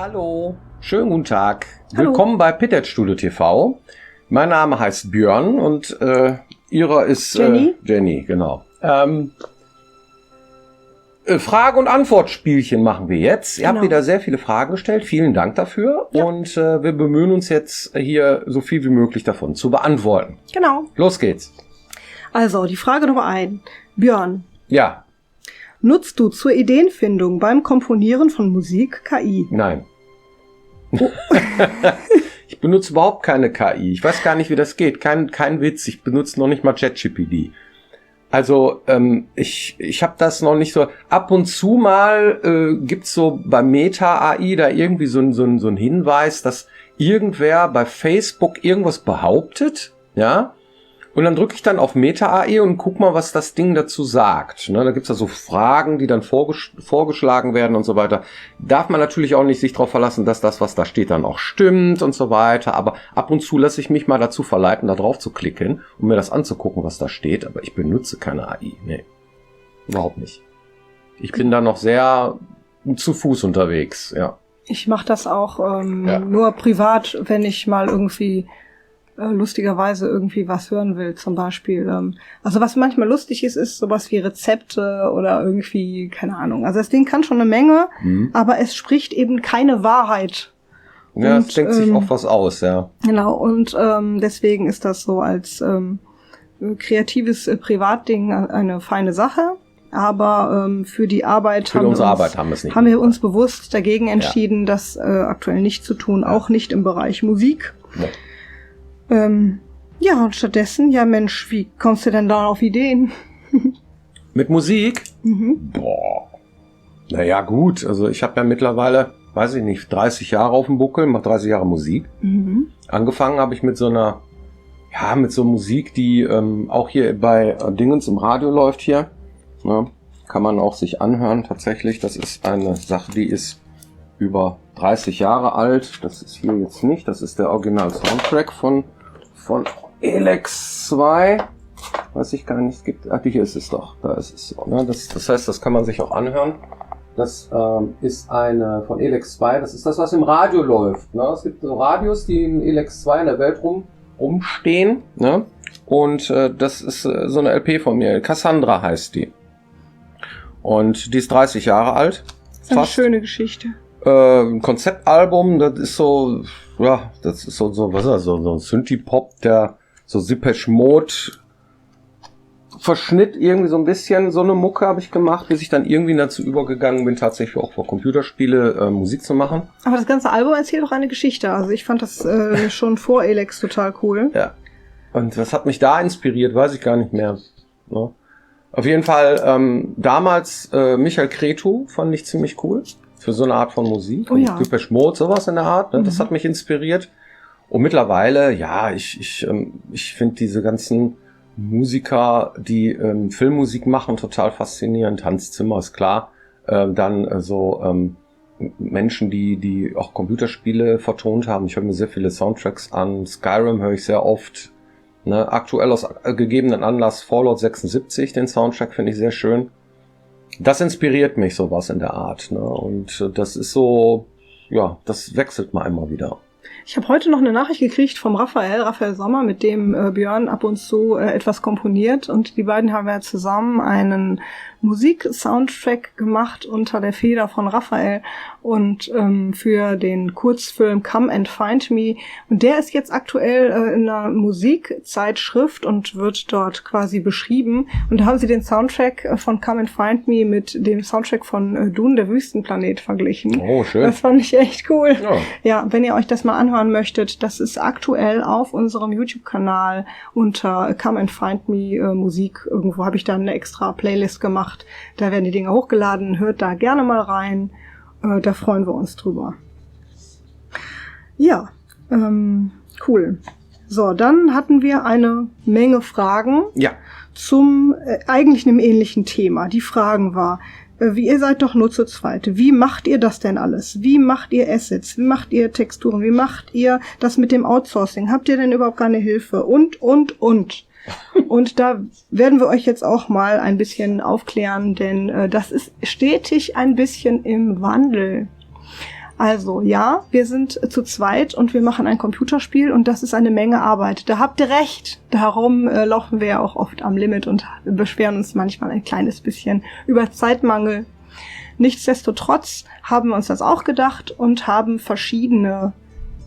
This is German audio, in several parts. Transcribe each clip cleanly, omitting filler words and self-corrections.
Hallo, schönen guten Tag. Hallo. Willkommen bei Pitted Studio TV. Mein Name heißt Björn und Ihrer ist Jenny. Jenny, genau. Frage- und Antwortspielchen machen wir jetzt. Ihr habt wieder sehr viele Fragen gestellt. Vielen Dank dafür. Ja. Und wir bemühen uns jetzt hier so viel wie möglich davon zu beantworten. Genau. Los geht's. Also, die Frage Nummer 1. Björn. Ja. Nutzt du zur Ideenfindung beim Komponieren von Musik KI? Nein. Oh. Ich benutze überhaupt keine KI. Ich weiß gar nicht, wie das geht. Kein Witz. Ich benutze noch nicht mal ChatGPT. Also ich habe das noch nicht so. Ab und zu mal gibt's so bei Meta AI da irgendwie so ein Hinweis, dass irgendwer bei Facebook irgendwas behauptet, ja. Und dann drücke ich dann auf Meta AI und guck mal, was das Ding dazu sagt. Ne, da gibt's da so Fragen, die dann vorgeschlagen werden und so weiter. Darf man natürlich auch nicht sich darauf verlassen, dass das, was da steht, dann auch stimmt und so weiter. Aber ab und zu lasse ich mich mal dazu verleiten, da drauf zu klicken, um mir das anzugucken, was da steht. Aber ich benutze keine AI. Nee, überhaupt nicht. Ich bin da noch sehr zu Fuß unterwegs, ja. Ich mache das auch nur privat, wenn ich mal irgendwie lustigerweise irgendwie was hören will, zum Beispiel. Also was manchmal lustig ist sowas wie Rezepte oder irgendwie, keine Ahnung. Also das Ding kann schon eine Menge, aber es spricht eben keine Wahrheit. Ja, es denkt sich auch was aus, ja. Genau, und deswegen ist das so als kreatives Privatding eine feine Sache. Aber für die Arbeit haben wir uns bewusst dagegen entschieden, das aktuell nicht zu tun, auch nicht im Bereich Musik. Nee. Ja, und stattdessen, ja Mensch, wie kommst du denn da auf Ideen? Mit Musik? Boah. Naja, gut. Also ich habe ja mittlerweile, weiß ich nicht, 30 Jahre auf dem Buckel, mache 30 Jahre Musik. Angefangen habe ich mit so Musik, die auch hier bei Dingens im Radio läuft hier. Ja, kann man auch sich anhören tatsächlich. Das ist eine Sache, die ist über 30 Jahre alt. Das ist hier jetzt nicht. Das ist der Original-Soundtrack von Elex 2. Weiß ich gar nicht. Hier ist es doch. Da ist es so. Ne? Das heißt, das kann man sich auch anhören. Das ist eine von Elex 2. Das ist das, was im Radio läuft. Ne? Es gibt so Radios, die in Elex 2 in der Welt rumstehen. Ne? Und das ist so eine LP von mir. Cassandra heißt die. Und die ist 30 Jahre alt. Das ist eine schöne Geschichte. Ein Konzeptalbum, das ist so, ja, das ist so was ist das, so ein Synthie-Pop, der so Depeche Mode Verschnitt irgendwie so ein bisschen, so eine Mucke habe ich gemacht, bis ich dann irgendwie dazu übergegangen bin, tatsächlich auch für Computerspiele Musik zu machen. Aber das ganze Album erzählt doch eine Geschichte, also ich fand das schon vor Elex total cool. Ja, und was hat mich da inspiriert, weiß ich gar nicht mehr. Ne? Auf jeden Fall damals Michael Cretu fand ich ziemlich cool. Für so eine Art von Musik. Oh ja. Depeche Mode, sowas in der Art. Ne? Das hat mich inspiriert. Und mittlerweile, ja, ich finde diese ganzen Musiker, die Filmmusik machen, total faszinierend. Hans Zimmer ist klar. Dann Menschen, die auch Computerspiele vertont haben. Ich höre mir sehr viele Soundtracks an. Skyrim höre ich sehr oft. Ne? Aktuell aus gegebenen Anlass Fallout 76, den Soundtrack finde ich sehr schön. Das inspiriert mich, sowas in der Art. Ne? Und das ist so, ja, das wechselt mal immer wieder. Ich habe heute noch eine Nachricht gekriegt vom Raphael Sommer, mit dem Björn ab und zu etwas komponiert. Und die beiden haben ja zusammen einen Musik-Soundtrack gemacht unter der Feder von Raphael und für den Kurzfilm Come and Find Me. Und der ist jetzt aktuell in einer Musikzeitschrift und wird dort quasi beschrieben. Und da haben sie den Soundtrack von Come and Find Me mit dem Soundtrack von Dune, der Wüstenplanet, verglichen. Oh, schön. Das fand ich echt cool. Ja, ja, wenn ihr euch das mal anhören möchtet, das ist aktuell auf unserem YouTube-Kanal unter Come and Find Me Musik. Irgendwo habe ich da eine extra Playlist gemacht. Da werden die Dinge hochgeladen. Hört da gerne mal rein. Da freuen wir uns drüber. Ja, cool. So, dann hatten wir eine Menge Fragen zum eigentlich einem ähnlichen Thema. Die Fragen war, ihr seid doch nur zu zweit. Wie macht ihr das denn alles? Wie macht ihr Assets? Wie macht ihr Texturen? Wie macht ihr das mit dem Outsourcing? Habt ihr denn überhaupt keine Hilfe? Und. Und da werden wir euch jetzt auch mal ein bisschen aufklären, denn das ist stetig ein bisschen im Wandel. Also ja, wir sind zu zweit und wir machen ein Computerspiel und das ist eine Menge Arbeit. Da habt ihr recht. Darum laufen wir ja auch oft am Limit und beschweren uns manchmal ein kleines bisschen über Zeitmangel. Nichtsdestotrotz haben wir uns das auch gedacht und haben verschiedene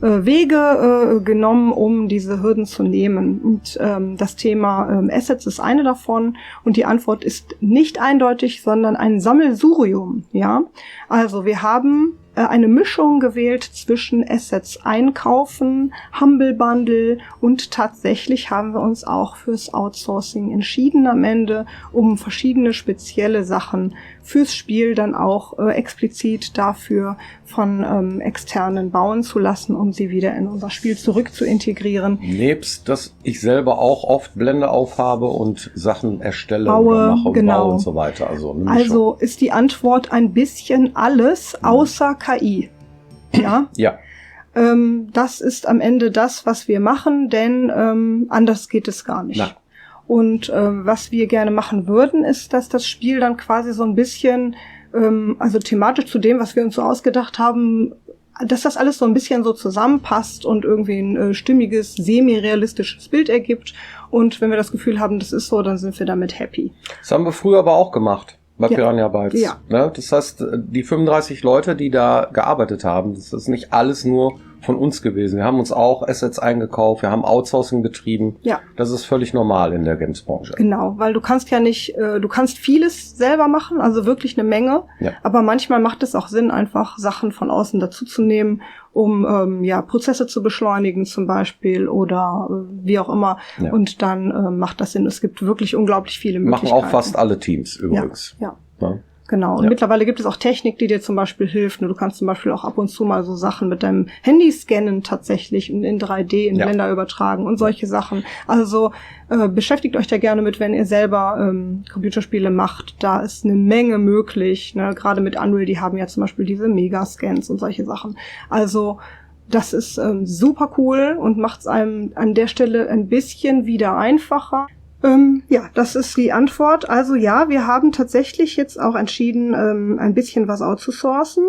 Wege genommen, um diese Hürden zu nehmen. Und das Thema Assets ist eine davon und die Antwort ist nicht eindeutig, sondern ein Sammelsurium. Ja, also wir haben eine Mischung gewählt zwischen Assets einkaufen, Humble Bundle und tatsächlich haben wir uns auch fürs Outsourcing entschieden am Ende, um verschiedene spezielle Sachen fürs Spiel dann auch explizit dafür von Externen bauen zu lassen, um sie wieder in unser Spiel zurück zu integrieren. Nebst, dass ich selber auch oft Blende aufhabe und Sachen erstelle Baue, oder mache und genau. baue und so weiter. Also ist die Antwort ein bisschen alles außer KI. Ja. Ja. Das ist am Ende das, was wir machen, denn anders geht es gar nicht. Na. Und was wir gerne machen würden, ist, dass das Spiel dann quasi so ein bisschen, also thematisch zu dem, was wir uns so ausgedacht haben, dass das alles so ein bisschen so zusammenpasst und irgendwie ein stimmiges, semi-realistisches Bild ergibt. Und wenn wir das Gefühl haben, das ist so, dann sind wir damit happy. Das haben wir früher aber auch gemacht. Bei Ja. Piranha Bytes. Ja. Ne? Das heißt, die 35 Leute, die da gearbeitet haben, das ist nicht alles nur von uns gewesen. Wir haben uns auch Assets eingekauft, wir haben Outsourcing betrieben. Ja. Das ist völlig normal in der Games-Branche. Genau, weil du kannst ja nicht, du kannst vieles selber machen, also wirklich eine Menge, Ja. aber manchmal macht es auch Sinn, einfach Sachen von außen dazuzunehmen, um Prozesse zu beschleunigen zum Beispiel oder wie auch immer. Ja. Und dann macht das Sinn. Es gibt wirklich unglaublich viele Machen Möglichkeiten. auch fast alle Teams übrigens. Ja. Ne? Genau. Und Ja. mittlerweile gibt es auch Technik, die dir zum Beispiel hilft. Du kannst zum Beispiel auch ab und zu mal so Sachen mit deinem Handy scannen tatsächlich und in 3D in Ja. Blender übertragen und solche Sachen. Also beschäftigt euch da gerne mit, wenn ihr selber Computerspiele macht. Da ist eine Menge möglich. Ne? Gerade mit Unreal, die haben ja zum Beispiel diese Megascans und solche Sachen. Also das ist super cool und macht es einem an der Stelle ein bisschen wieder einfacher. Ja, das ist die Antwort. Also ja, wir haben tatsächlich jetzt auch entschieden, ein bisschen was outzusourcen.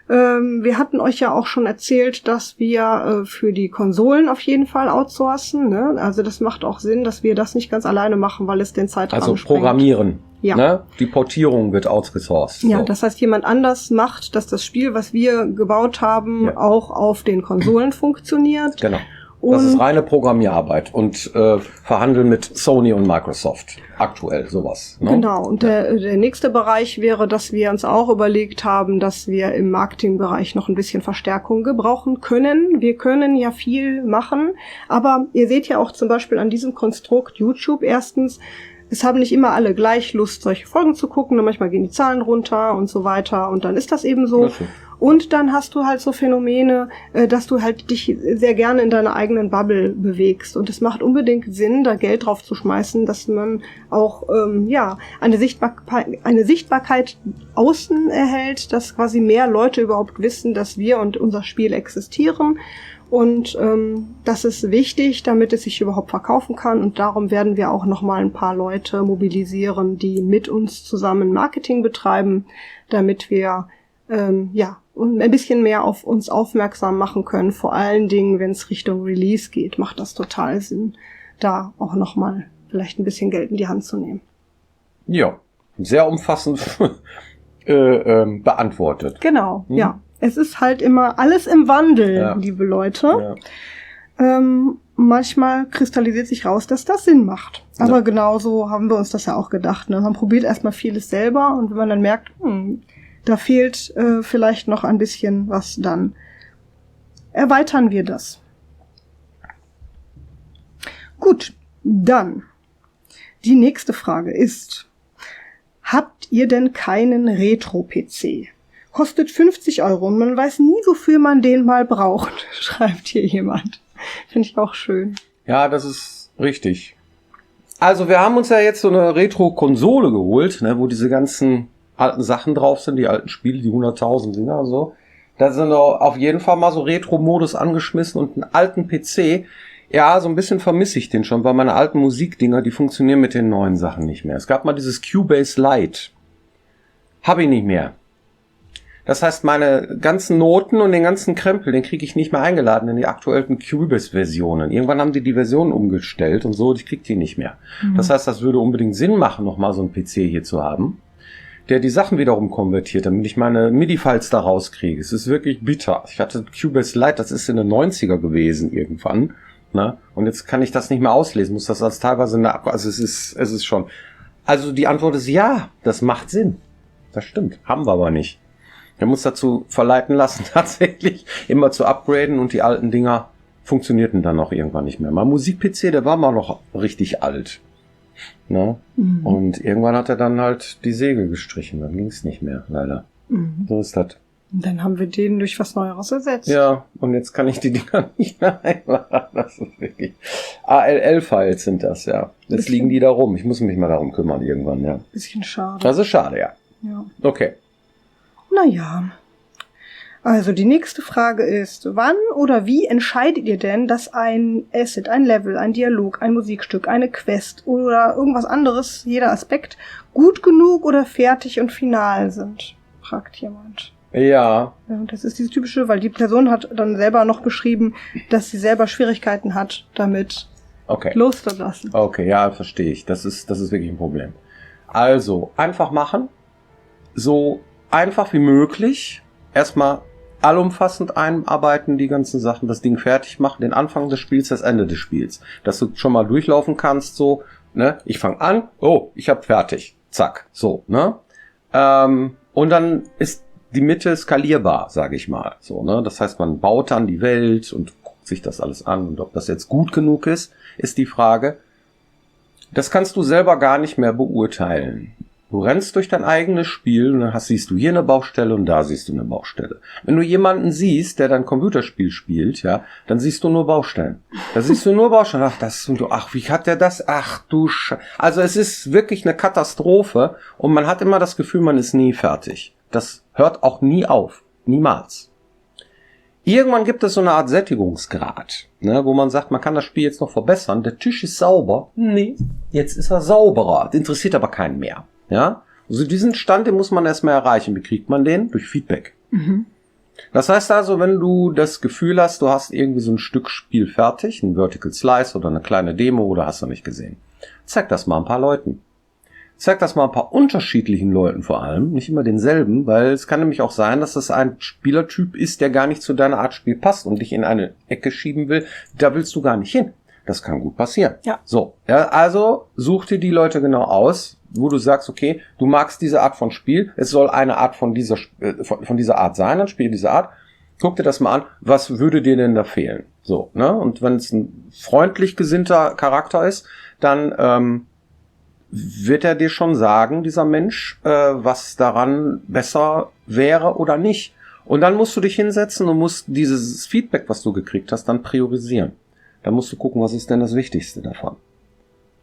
Wir hatten euch ja auch schon erzählt, dass wir für die Konsolen auf jeden Fall outsourcen. Ne? Also das macht auch Sinn, dass wir das nicht ganz alleine machen, weil es den Zeitrahmen Also sprengt. Programmieren. Ja. Ne? Die Portierung wird outgesourced. Ja, so. das heißt, jemand anders macht, dass das Spiel, was wir gebaut haben, Ja. auch auf den Konsolen funktioniert. Genau. Das Und ist reine Programmierarbeit und verhandeln mit Sony und Microsoft. Aktuell sowas. Ne? genau, und der nächste Bereich wäre, dass wir uns auch überlegt haben, dass wir im Marketingbereich noch ein bisschen Verstärkung gebrauchen können. Wir können ja viel machen, aber ihr seht ja auch zum Beispiel an diesem Konstrukt YouTube erstens, es haben nicht immer alle gleich Lust, solche Folgen zu gucken, und manchmal gehen die Zahlen runter und so weiter und dann ist das eben so. Das ist so. Und dann hast du halt so Phänomene, dass du halt dich sehr gerne in deiner eigenen Bubble bewegst. Und es macht unbedingt Sinn, da Geld drauf zu schmeißen, dass man auch eine Sichtbarkeit außen erhält, dass quasi mehr Leute überhaupt wissen, dass wir und unser Spiel existieren. Und das ist wichtig, damit es sich überhaupt verkaufen kann. Und darum werden wir auch nochmal ein paar Leute mobilisieren, die mit uns zusammen Marketing betreiben, damit wir und ein bisschen mehr auf uns aufmerksam machen können. Vor allen Dingen, wenn es Richtung Release geht, macht das total Sinn, da auch nochmal vielleicht ein bisschen Geld in die Hand zu nehmen. Ja, sehr umfassend beantwortet. Genau, ja. Es ist halt immer alles im Wandel, Ja. liebe Leute. Ja. Manchmal kristallisiert sich raus, dass das Sinn macht. Aber Ja. genauso haben wir uns das ja auch gedacht. Ne? Man probiert erstmal vieles selber und wenn man dann merkt, da fehlt vielleicht noch ein bisschen was, dann erweitern wir das. Gut, dann die nächste Frage ist, habt ihr denn keinen Retro-PC? Kostet 50 € und man weiß nie, wofür man den mal braucht, schreibt hier jemand. Finde ich auch schön. Ja, das ist richtig. Also wir haben uns ja jetzt so eine Retro-Konsole geholt, ne, wo diese ganzen alten Sachen drauf sind, die alten Spiele, die 100.000 Dinger und so. Da sind auch auf jeden Fall mal so Retro-Modus angeschmissen und einen alten PC. Ja, so ein bisschen vermisse ich den schon, weil meine alten Musikdinger, die funktionieren mit den neuen Sachen nicht mehr. Es gab mal dieses Cubase Lite. Hab ich nicht mehr. Das heißt, meine ganzen Noten und den ganzen Krempel, den kriege ich nicht mehr eingeladen in die aktuellen Cubase-Versionen. Irgendwann haben die Versionen umgestellt und so, ich kriege die nicht mehr. Das heißt, das würde unbedingt Sinn machen, nochmal so einen PC hier zu haben, der die Sachen wiederum konvertiert, damit ich meine MIDI-Files da rauskriege. Es ist wirklich bitter. Ich hatte Cubase Lite, das ist in den 90er gewesen irgendwann. Ne? Und jetzt kann ich das nicht mehr auslesen, muss das als teilweise also es ist schon. Also die Antwort ist ja, das macht Sinn. Das stimmt. Haben wir aber nicht. Wir haben uns dazu verleiten lassen, tatsächlich immer zu upgraden und die alten Dinger funktionierten dann auch irgendwann nicht mehr. Mein Musik-PC, der war mal noch richtig alt. Ne? Und irgendwann hat er dann halt die Segel gestrichen. Dann ging es nicht mehr, leider. So ist das. Und dann haben wir den durch was Neueres ersetzt. Ja, und jetzt kann ich die Dinger nicht mehr einladen. Das ist wirklich... ALL-Files sind das, ja. Jetzt liegen die da rum. Ich muss mich mal darum kümmern irgendwann, ja. Bisschen schade. Das ist schade, ja. Okay. Naja. Also die nächste Frage ist, wann oder wie entscheidet ihr denn, dass ein Asset, ein Level, ein Dialog, ein Musikstück, eine Quest oder irgendwas anderes, jeder Aspekt, gut genug oder fertig und final sind? Fragt jemand. Ja. Das ist dieses typische, weil die Person hat dann selber noch beschrieben, dass sie selber Schwierigkeiten hat, damit loszulassen. Okay, ja, verstehe ich. Das ist wirklich ein Problem. Also, einfach machen. So einfach wie möglich. Erstmal allumfassend einarbeiten, die ganzen Sachen, das Ding fertig machen, den Anfang des Spiels, das Ende des Spiels. Dass du schon mal durchlaufen kannst, so, ne? Ich fange an, ich hab fertig. Zack. So, ne? Und dann ist die Mitte skalierbar, sage ich mal. So, ne? Das heißt, man baut dann die Welt und guckt sich das alles an. Und ob das jetzt gut genug ist die Frage. Das kannst du selber gar nicht mehr beurteilen. Du rennst durch dein eigenes Spiel und dann siehst du hier eine Baustelle und da siehst du eine Baustelle. Wenn du jemanden siehst, der dein Computerspiel spielt, ja, dann siehst du nur Baustellen. Da siehst du nur Baustellen. Ach, wie hat der das? Ach du Also es ist wirklich eine Katastrophe und man hat immer das Gefühl, man ist nie fertig. Das hört auch nie auf. Niemals. Irgendwann gibt es so eine Art Sättigungsgrad, ne, wo man sagt, man kann das Spiel jetzt noch verbessern. Der Tisch ist sauber. Nee, jetzt ist er sauberer. Das interessiert aber keinen mehr. Ja, also diesen Stand, den muss man erstmal erreichen. Wie kriegt man den? Durch Feedback. Das heißt also, wenn du das Gefühl hast, du hast irgendwie so ein Stück Spiel fertig, ein Vertical Slice oder eine kleine Demo oder hast du nicht gesehen, zeig das mal ein paar Leuten. Zeig das mal ein paar unterschiedlichen Leuten vor allem, nicht immer denselben, weil es kann nämlich auch sein, dass das ein Spielertyp ist, der gar nicht zu deiner Art Spiel passt und dich in eine Ecke schieben will. Da willst du gar nicht hin. Das kann gut passieren. Ja. So, ja, also such dir die Leute genau aus, wo du sagst, okay, du magst diese Art von Spiel, es soll eine Art von dieser Art sein, dann spiel diese Art. Guck dir das mal an, was würde dir denn da fehlen? So, ne? Und wenn es ein freundlich gesinnter Charakter ist, dann wird er dir schon sagen, dieser Mensch, was daran besser wäre oder nicht. Und dann musst du dich hinsetzen und musst dieses Feedback, was du gekriegt hast, dann priorisieren. Dann musst du gucken, was ist denn das Wichtigste davon?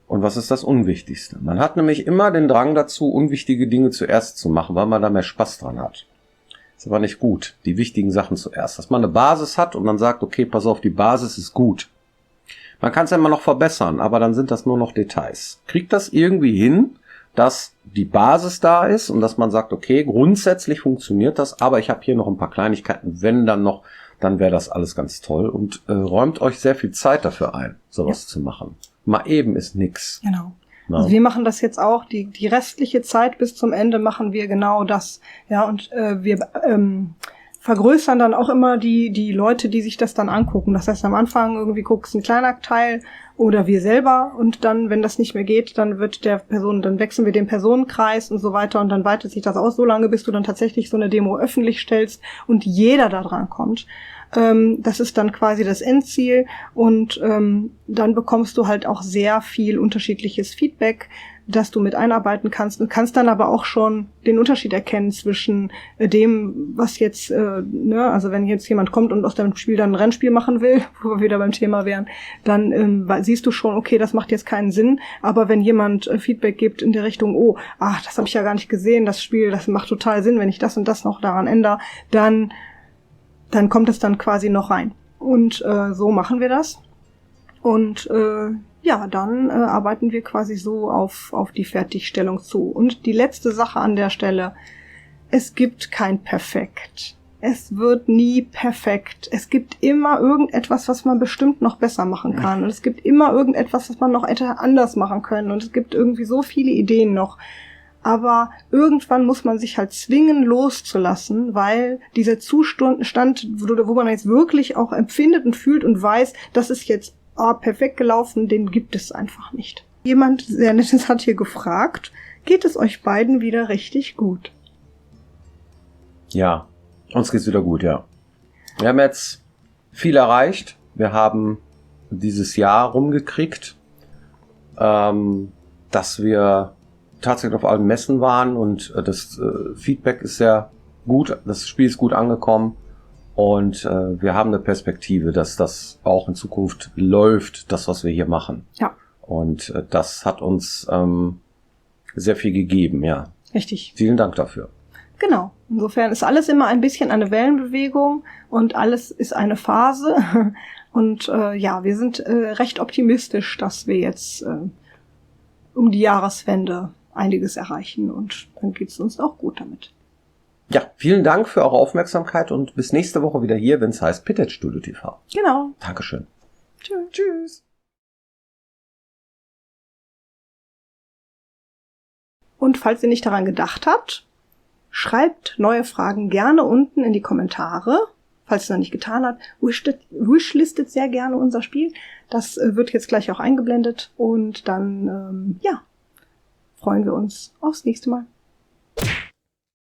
Und was ist das Unwichtigste? Man hat nämlich immer den Drang dazu, unwichtige Dinge zuerst zu machen, weil man da mehr Spaß dran hat. Ist aber nicht gut, die wichtigen Sachen zuerst. Dass man eine Basis hat und man sagt, okay, pass auf, die Basis ist gut. Man kann es ja immer noch verbessern, aber dann sind das nur noch Details. Kriegt das irgendwie hin, dass die Basis da ist und dass man sagt, okay, grundsätzlich funktioniert das, aber ich habe hier noch ein paar Kleinigkeiten, wenn dann noch, dann wäre das alles ganz toll und räumt euch sehr viel Zeit dafür ein, sowas zu machen. Mal eben ist nix. Genau. Ja. Also wir machen das jetzt auch, die restliche Zeit bis zum Ende machen wir genau das. Ja, und wir vergrößern dann auch immer die Leute, die sich das dann angucken. Das heißt, am Anfang irgendwie guckst ein kleiner Teil oder wir selber und dann, wenn das nicht mehr geht, dann dann wechseln wir den Personenkreis und so weiter und dann weitet sich das aus, so lange, bis du dann tatsächlich so eine Demo öffentlich stellst und jeder da dran kommt. Das ist dann quasi das Endziel und dann bekommst du halt auch sehr viel unterschiedliches Feedback, das du mit einarbeiten kannst und kannst dann aber auch schon den Unterschied erkennen zwischen dem, was jetzt, also wenn jetzt jemand kommt und aus deinem Spiel dann ein Rennspiel machen will, wo wir wieder beim Thema wären, dann siehst du schon, okay, das macht jetzt keinen Sinn, aber wenn jemand Feedback gibt in der Richtung, das habe ich ja gar nicht gesehen, das Spiel, das macht total Sinn, wenn ich das und das noch daran ändere, dann kommt es dann quasi noch rein. Und so machen wir das. Und dann arbeiten wir quasi so auf die Fertigstellung zu. Und die letzte Sache an der Stelle, es gibt kein Perfekt. Es wird nie perfekt. Es gibt immer irgendetwas, was man bestimmt noch besser machen kann. Und es gibt immer irgendetwas, was man noch hätte anders machen können. Und es gibt irgendwie so viele Ideen noch. Aber irgendwann muss man sich halt zwingen, loszulassen, weil dieser Zustand, wo man jetzt wirklich auch empfindet und fühlt und weiß, das ist jetzt perfekt gelaufen, den gibt es einfach nicht. Jemand sehr Nettes hat hier gefragt, geht es euch beiden wieder richtig gut? Ja, uns geht's wieder gut, ja. Wir haben jetzt viel erreicht. Wir haben dieses Jahr rumgekriegt, dass wir tatsächlich auf allen Messen waren und das Feedback ist sehr gut. Das Spiel ist gut angekommen und wir haben eine Perspektive, dass das auch in Zukunft läuft, das, was wir hier machen. Ja. Und das hat uns sehr viel gegeben, ja. Richtig. Vielen Dank dafür. Genau. Insofern ist alles immer ein bisschen eine Wellenbewegung und alles ist eine Phase. Und wir sind recht optimistisch, dass wir jetzt um die Jahreswende einiges erreichen und dann geht's uns auch gut damit. Ja, vielen Dank für eure Aufmerksamkeit und bis nächste Woche wieder hier, wenn es heißt Pitted Studio TV. Genau. Dankeschön. Tschüss. Tschüss. Und falls ihr nicht daran gedacht habt, schreibt neue Fragen gerne unten in die Kommentare. Falls ihr es noch nicht getan habt, wishlistet sehr gerne unser Spiel. Das wird jetzt gleich auch eingeblendet und dann, freuen wir uns aufs nächste Mal.